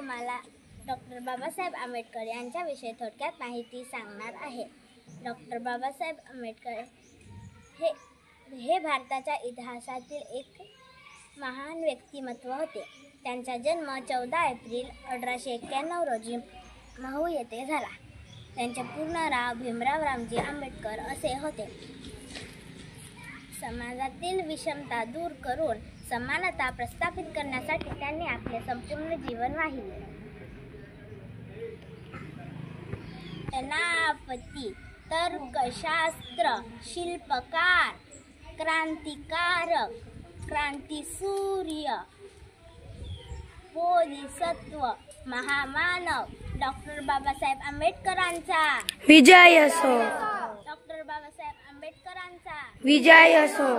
तुम्हाला डॉक्टर बाबासाहेब आंबेडकर यांच्याविषयी थोडक्यात माहिती सांगणार आहे। डॉक्टर बाबासाहेब आंबेडकर हे भारताच्या इतिहासातील एक महान व्यक्तिमत्व होते। त्यांचा जन्म 14 एप्रिल 1891 रोजी महू येथे झाला। त्यांचे पूर्ण नाव भीमराव रामजी आंबेडकर असे होते। समाजातील विषमता दूर करून समानता प्रस्थापित करण्यासाठी त्यांनी आपले संपूर्ण जीवन वाहिले। सेनापती, तर्कशास्त्र, शिल्पकार, क्रांतिकारक, क्रांतिसूर्य, बोधिसत्व, महामानव डॉक्टर बाबासाहेब आंबेडकरांचा विजय असो। डॉक्टर बाबासाहेब आंबेडकरांचा विजय असो।